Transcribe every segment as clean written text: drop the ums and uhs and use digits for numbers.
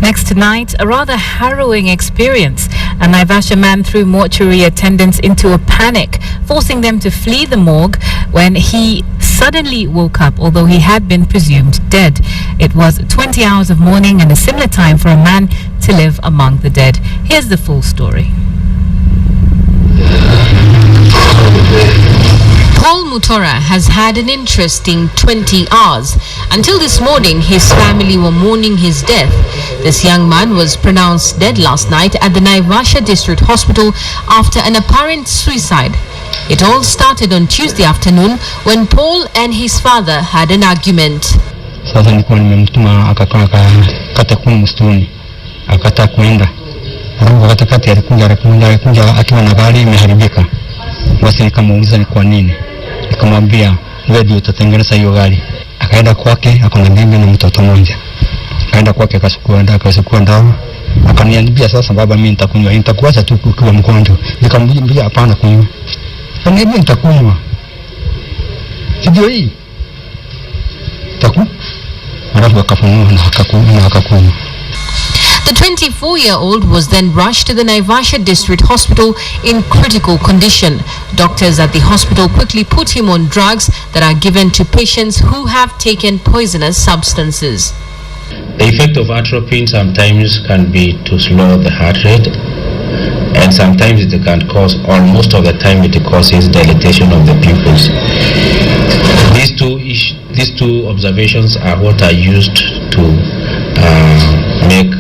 Next tonight, a rather harrowing experience. A Naivasha man threw mortuary attendants into a panic, forcing them to flee the morgue when he suddenly woke up, although he had been presumed dead. It was 20 hours of mourning and a similar time for a man to live among the dead. Here's the full story. Paul Mutora has had an interesting 20 hours. Until this morning, his family were mourning his death. This young man was pronounced dead last night at the Naivasha District Hospital after an apparent suicide. It all started on Tuesday afternoon when Paul and his father had an argument. Sasa nilikuwa nimemtuma akakata kwa msituni akata kwenda wakati kati alikuja akiwa na gari imeharibika. Basi nikamuuliza ni kwa nini, nikamwambia wewe ndio utatengeneza hiyo gari. Akaenda kwake, akona bibi na mtoto mmoja. Akaenda kwake akachukua dawa, akaniambia sasa baba, mimi nitakunywa, nitakuacha tu ukiwa mgonjwa. Nikamwambia hapana kunywa. Akaniambia nitakunywa. Sio hii. Alafu akafunua na akakunywa. The 24-year-old was then rushed to the Naivasha District Hospital in critical condition. Doctors at the hospital quickly put him on drugs that are given to patients who have taken poisonous substances. The effect of atropine sometimes can be to slow the heart rate, and sometimes it can cause, or most of the time it causes dilatation of the pupils. These two observations are what are used to make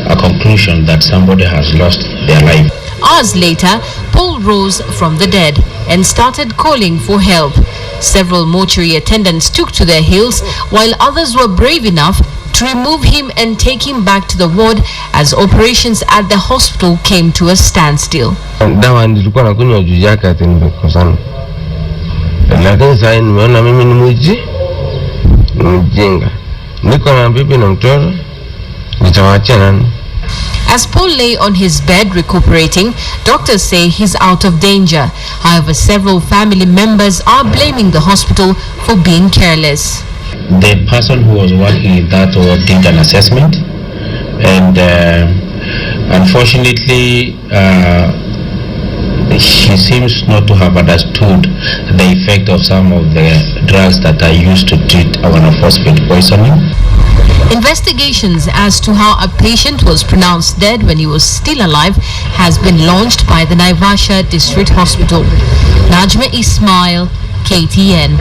a conclusion that somebody has lost their life. Hours later, Paul rose from the dead and started calling for help. Several mortuary attendants took to their heels, while others were brave enough to remove him and take him back to the ward as operations at the hospital came to a standstill. Dawa nilikuwa nakunywa juu yake ati nimekosana. Lakini sasa nimeona mimi ni mjinga. Niko na bibi na mtoto. Nitawaachia nani? As Paul lay on his bed recuperating, doctors say he's out of danger. However, several family members are blaming the hospital for being careless. The person who was working in that ward did an assessment, and unfortunately she seems not to have understood the effect of some of the drugs that are used to treat phosphate poisoning. Investigations as to how a patient was pronounced dead when he was still alive has been launched by the Naivasha District Hospital. Najma Ismail, KTN.